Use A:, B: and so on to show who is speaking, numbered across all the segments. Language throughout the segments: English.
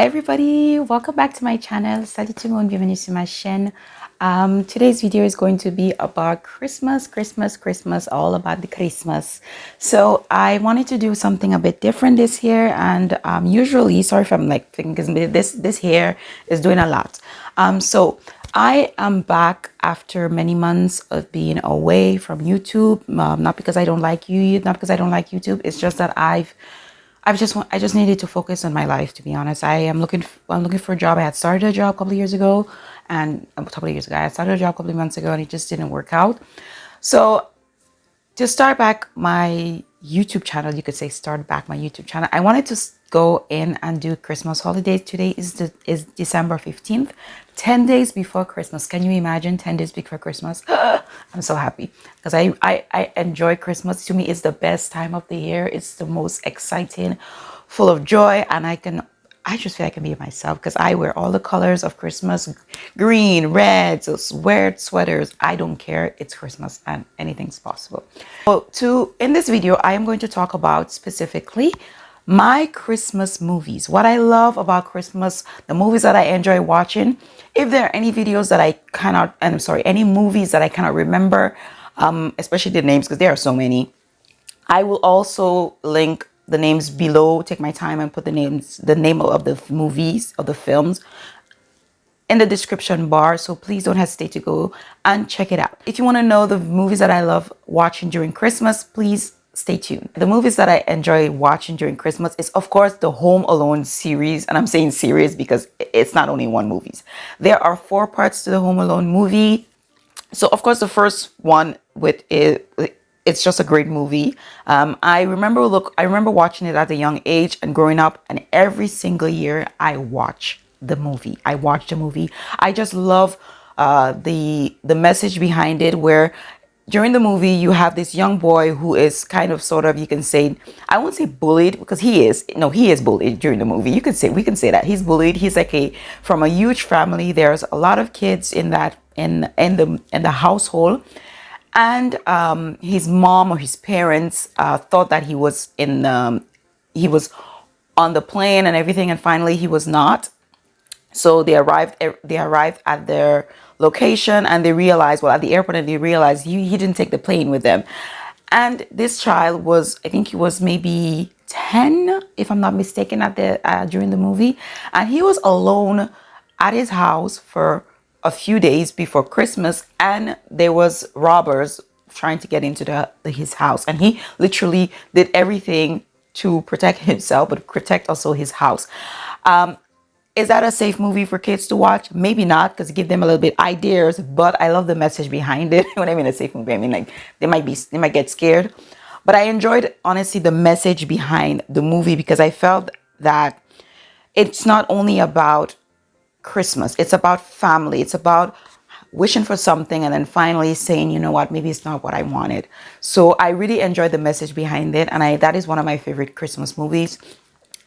A: Hi everybody, welcome back to my channel. Salut tout le monde, bienvenue sur ma chaîne. Today's video is going to be about Christmas, all about the Christmas. So I wanted to do something a bit different this year, and usually, sorry if I'm like thinking, because this hair is doing a lot. So I am back after many months of being away from YouTube. Not because I don't like YouTube. It's just that I just needed to focus on my life, to be honest. I'm looking for a job. I had started a job a couple of years ago, and I had started a job a couple of months ago, and it just didn't work out. So to start back my YouTube channel, you could say start back my YouTube channel, I wanted to go in and do Christmas holidays. Today is December 15th, 10 days before Christmas. Can you imagine 10 days before Christmas? I'm so happy because I enjoy Christmas. To me, it's the best time of the year. It's the most exciting, full of joy, and I just feel I can be myself because I wear all the colors of Christmas, green, red, so wear sweaters. I don't care. It's Christmas and anything's possible. So in this video, I am going to talk about specifically my Christmas movies, what I love about Christmas, the movies that I enjoy watching. If there are any videos that any movies that I cannot remember, especially the names, because there are so many, I will also link the names below, take my time and put the name of the movies, of the films, in the description bar. So please don't hesitate to go and check it out. If you want to know the movies that I love watching during Christmas, please stay tuned. The movies that I enjoy watching during Christmas is, of course, the Home Alone series. And I'm saying series because it's not only one movie. There are 4 parts to the Home Alone movie. So, of course, the first one it's just a great movie. I remember watching it at a young age and growing up, and every single year I watch the movie. I just love the message behind it, where during the movie you have this young boy who is kind of sort of, you can say, I won't say bullied, because he is bullied during the movie. We can say that he's bullied. He's like from a huge family. There's a lot of kids in the household, and his mom or his parents thought that he was on the plane and everything, and finally he was not. So they arrived at their location, and they realized, at the airport, and they realized he didn't take the plane with them. And this child I think he was maybe 10, if I'm not mistaken, during the movie, and he was alone at his house for a few days before Christmas, and there was robbers trying to get into his house, and he literally did everything to protect himself, but protect also his house. Is that a safe movie for kids to watch? Maybe not, because it gives them a little bit ideas, but I love the message behind it. When I mean a safe movie, I mean like they might get scared. But I enjoyed, honestly, the message behind the movie, because I felt that it's not only about Christmas, it's about family. It's about wishing for something and then finally saying, you know what, maybe it's not what I wanted. So I really enjoyed the message behind it, and that is one of my favorite Christmas movies.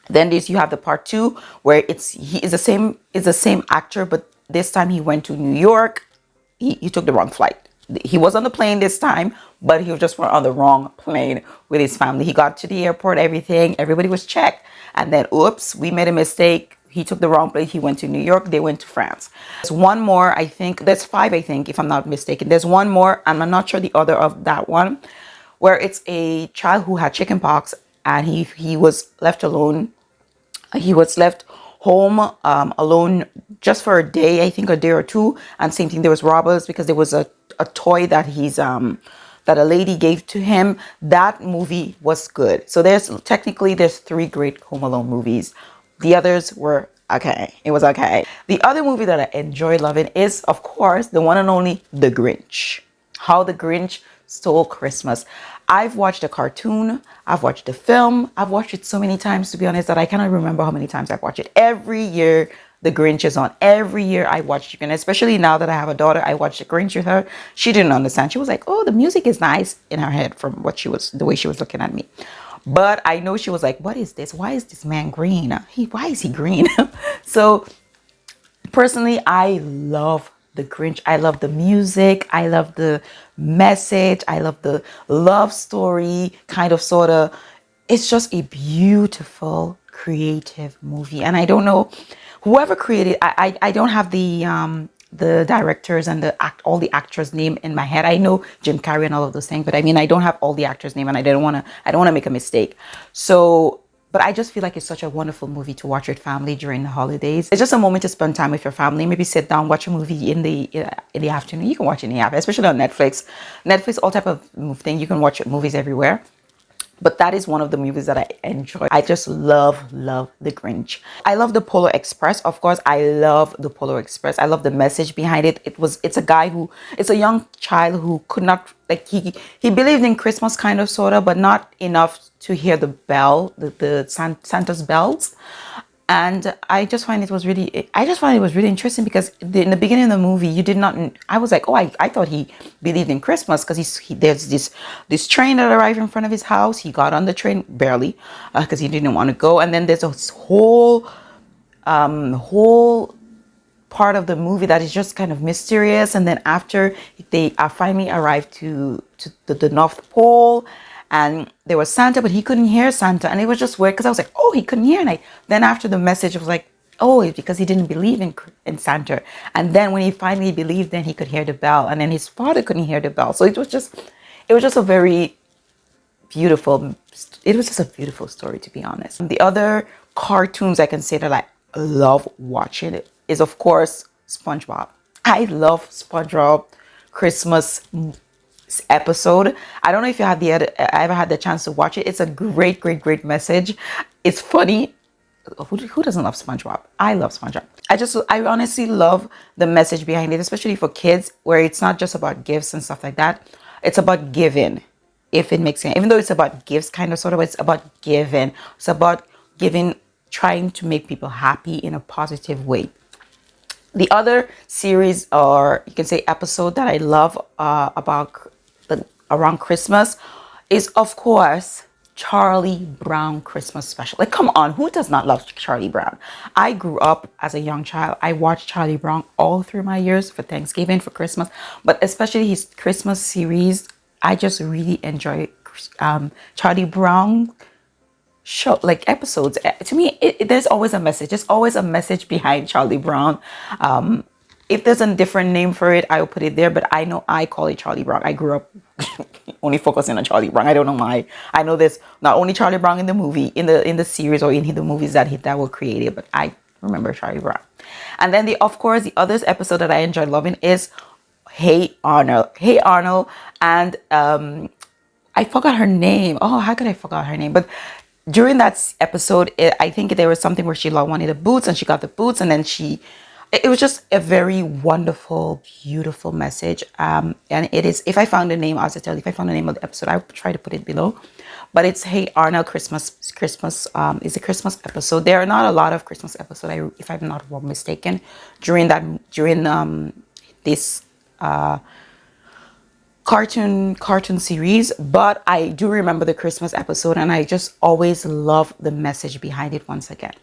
A: Then you have the part 2, where he is the same actor, but this time he went to New York. He took the wrong flight. He was on the plane this time, but he was just on the wrong plane with his family. He got to the airport, everybody was checked, and then oops, we made a mistake. He took the wrong plane. He went to New York. They went to France. There's one more, I think. There's 5, I think, if I'm not mistaken. There's one more, and I'm not sure the other of that one, where it's a child who had chickenpox, and he was left alone. He was left home alone just for a day, I think a day or 2. And same thing, there was robbers because there was a toy that that a lady gave to him. That movie was good. So there's 3 great Home Alone movies. The others were okay. It was okay. The other movie that I enjoy loving is, of course, the one and only The Grinch. How the Grinch Stole Christmas. I've watched the cartoon, I've watched the film, I've watched it so many times, to be honest, that I cannot remember how many times I've watched it. Every year the Grinch is on. Every year I watch it, and especially now that I have a daughter, I watched the Grinch with her. She didn't understand. She was like, oh, the music is nice, in her head, from the way she was looking at me. But I know she was like, what is this? Why is this man green? Why is he green? So personally, I love the Grinch. I love the music. I love the message. I love the love story, kind of, sort of. It's just a beautiful creative movie. And I don't know whoever created. I don't have the directors and all the actors' name in my head. I know Jim Carrey and all of those things, but I mean I don't have all the actors' name, and I don't want to make a mistake. So but I just feel like it's such a wonderful movie to watch with family during the holidays. It's just a moment to spend time with your family. Maybe sit down, watch a movie in the afternoon. You can watch it in the afternoon, especially on Netflix. Netflix, all type of thing. You can watch movies everywhere. But that is one of the movies that I enjoy. I just love The Grinch. I love the Polar Express. Of course, I love the Polar Express. I love the message behind it. It's a young child who could not, like, he believed in Christmas kind of, sort of, but not enough to hear the bell, the Santa's bells. And I just find it was really interesting because in the beginning of the movie, you did not, I was like, oh, I thought he believed in Christmas because there's this train that arrived in front of his house. He got on the train barely because he didn't want to go. And then there's this whole part of the movie that is just kind of mysterious. And then after they finally arrived to the North Pole, and there was Santa, but he couldn't hear Santa. And it was just weird because I was like, oh, he couldn't hear. And then after the message, it was like, oh, it's because he didn't believe in Santa. And then when he finally believed, then he could hear the bell. And then his father couldn't hear the bell. So it was just a very beautiful, it was just a beautiful story, to be honest. The other cartoons I can say that I love watching is, of course, SpongeBob. I love SpongeBob Christmas episode. I don't know if I ever had the chance to watch it. It's a great message. It's funny. Who doesn't love SpongeBob? I love SpongeBob. I honestly love the message behind it, especially for kids, where it's not just about gifts and stuff like that. It's about giving, if it makes sense. Even though it's about gifts, kind of, sort of, it's about giving. It's about giving, trying to make people happy in a positive way. The other series, or you can say episode, that I love around Christmas is, of course, Charlie Brown Christmas special. Like, come on, who does not love Charlie Brown? I grew up as a young child. I watched Charlie Brown all through my years, for Thanksgiving, for Christmas, but especially his Christmas series. I just really enjoy Charlie Brown show, like, episodes. To me, there's always a message. There's always a message behind Charlie Brown. If there's a different name for it, I'll put it there, but I know I call it Charlie Brown. I grew up only focusing on Charlie Brown. I don't know why. I know there's not only Charlie Brown in the movie, in the series, or in the movies that were created, but I remember Charlie Brown. And then of course, the other episode that I enjoy loving is Hey Arnold. Hey Arnold, and I forgot her name. Oh, how could I forget her name? But during that episode, I think there was something where she wanted the boots, and she got the boots, and then it was just a very wonderful, beautiful message. And it is, if I found the name, I'll just tell you, if I found the name of the episode, I'll try to put it below. But it's Hey Arnold Christmas is a Christmas episode. There are not a lot of Christmas episodes, if I'm not mistaken, during this cartoon series. But I do remember the Christmas episode, and I just always love the message behind it once again.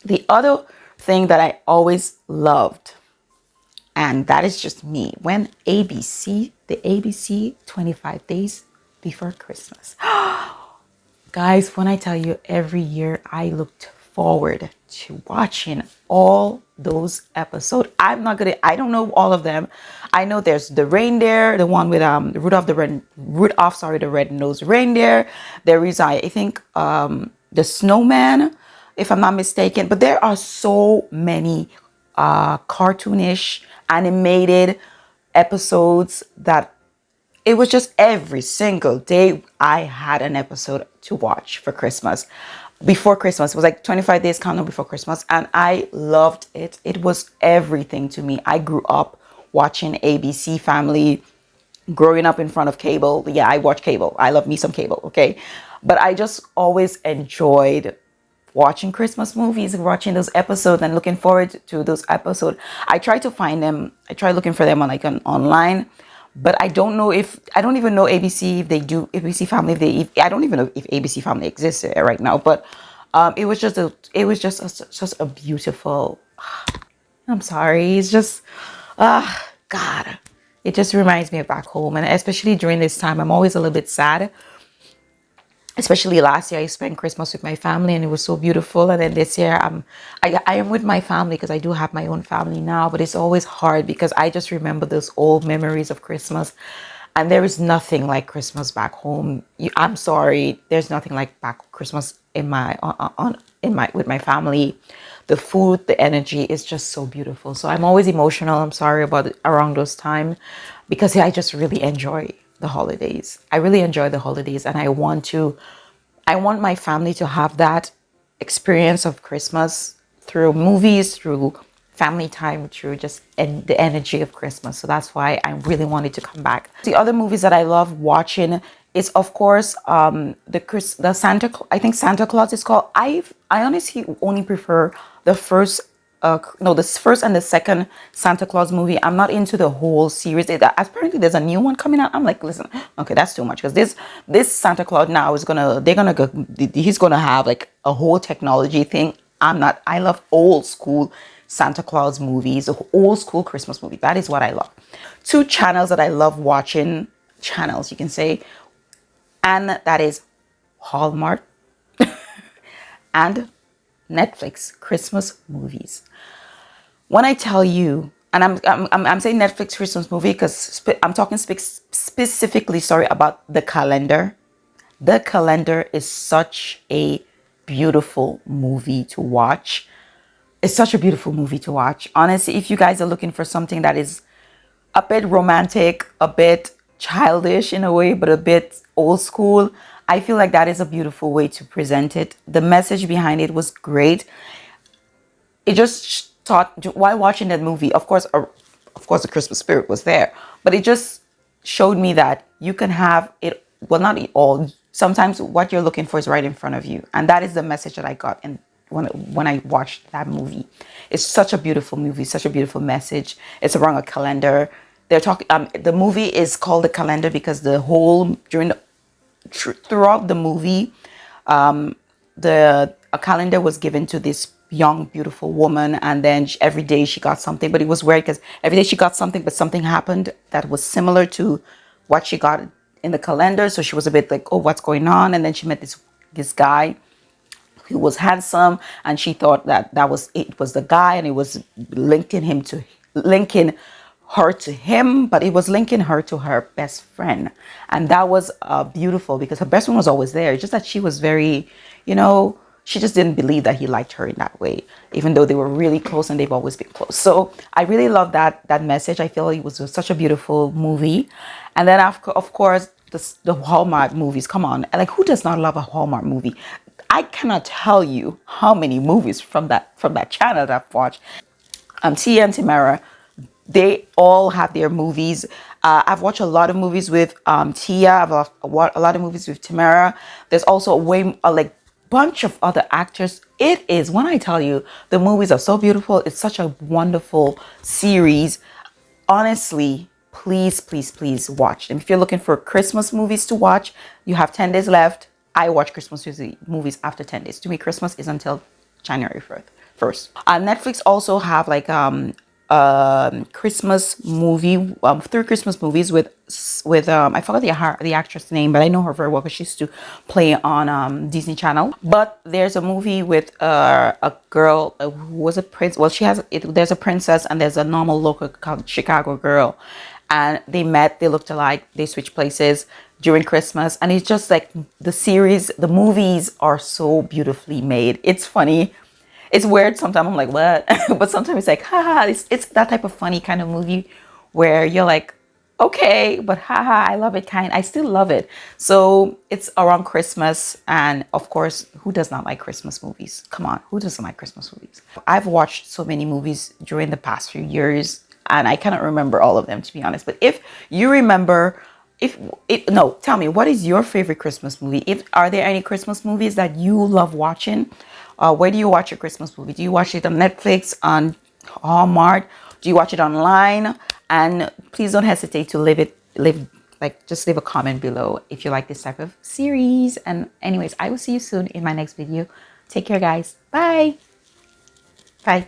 A: The other thing that I always loved, and that is just me, when the ABC 25 Days Before Christmas. Guys, when I tell you, every year I looked forward to watching all those episodes. I don't know all of them. I know there's the reindeer, the one with Rudolph, the red-nosed reindeer. There is, I think, the snowman, if I'm not mistaken. But there are so many cartoonish, animated episodes that it was just every single day I had an episode to watch for Christmas. Before Christmas, it was like 25 days countdown before Christmas, and I loved it. It was everything to me. I grew up watching ABC Family, growing up in front of cable. Yeah, I watch cable. I love me some cable, okay? But I just always enjoyed watching Christmas movies, watching those episodes, and looking forward to those episodes. I try to find them. I try looking for them online, but I don't even know ABC, if they do ABC Family. I don't even know if ABC Family exists right now. But it was just a beautiful. I'm sorry. It's just, God. It just reminds me of back home, and especially during this time, I'm always a little bit sad. especially last year I spent Christmas with my family and it was so beautiful. And then this year I am with my family because I do have my own family now, but it's always hard because I just remember those old memories of Christmas. And there is nothing like Christmas back home. I'm sorry, there's nothing like back Christmas in my in my with my family. The food, the energy is just so beautiful. So I'm always emotional. I'm sorry about it around those time because I just really enjoy the holidays. I really enjoy the holidays, and I want my family to have that experience of Christmas through movies, through family time, through just the energy of Christmas. So that's why I really wanted to come back. The other movies that I love watching is, of course, the I think Santa Claus is called. I honestly only prefer the first no, the first and the second Santa Claus movie. I'm not into the whole series. Apparently there's a new one coming out. I'm like, listen, okay, that's too much because this Santa Claus now is gonna go, he's gonna have like a whole technology thing. I'm not. I love old school Santa Claus movies, old school Christmas movie. That is what I love. Two channels that I love watching, channels you can say, and that is Hallmark and Netflix Christmas movies. When I tell you, and I'm saying Netflix Christmas movie because I'm talking specifically, sorry, about the calendar. The calendar is such a beautiful movie to watch. It's such a beautiful movie to watch. Honestly, if you guys are looking for something that is a bit romantic, a bit childish in a way, but a bit old school, I feel like that is a beautiful way to present it. The message behind it was great. It just taught, while watching that movie, of course the Christmas spirit was there, but it just showed me that you can have it, well, not all, sometimes what you're looking for is right in front of you. And that is the message that I got in when I watched that movie. It's such a beautiful movie, such a beautiful message. It's around a calendar. They're talking, the movie is called The Calendar because throughout the movie, a calendar was given to this young beautiful woman, and then every day she got something. But it was weird because every day she got something, but something happened that was similar to what she got in the calendar. So she was a bit like, oh, what's going on? And then she met this guy who was handsome, and she thought that it was the guy, and it was linking her to him, but it was linking her to her best friend. And that was beautiful because her best friend was always there. It's just that she was very, she just didn't believe that he liked her in that way, even though they were really close and they've always been close. So I really love that message. I feel it was such a beautiful movie. And then of course the Hallmark movies. Come on, like who does not love a Hallmark movie? I cannot tell you how many movies from that channel that I've watched. Tia and Tamara, they all have their movies. I've watched a lot of movies with Tia. I've watched a lot of movies with Tamara. There's also a bunch of other actors. It is, when I tell you, the movies are so beautiful. It's such a wonderful series. Honestly, please, please, please watch them. If you're looking for Christmas movies to watch, you have 10 days left. I watch Christmas movies after 10 days. To me, Christmas is until January 1st. Netflix also have like Christmas movie, 3 Christmas movies with I forgot the actress name, but I know her very well because she used to play on Disney Channel. But there's a movie with a girl who was a prince. Well, there's a princess and there's a normal local Chicago girl, and they met. They looked alike. They switched places during Christmas, and it's just like the movies are so beautifully made. It's funny. It's weird. Sometimes I'm like, what? But sometimes it's like, haha, it's that type of funny kind of movie where you're like, okay, but haha, I love it I still love it. So it's around Christmas. And of course, who does not like Christmas movies? Come on, who doesn't like Christmas movies? I've watched so many movies during the past few years, and I cannot remember all of them, to be honest. But if you remember, tell me, what is your favorite Christmas movie? Are there any Christmas movies that you love watching? Where do you watch your Christmas movie? Do you watch it on Netflix, on Hallmark? Do you watch it online? And please don't hesitate to just leave a comment below if you like this type of series. And anyways, I will see you soon in my next video. Take care, guys. Bye. Bye.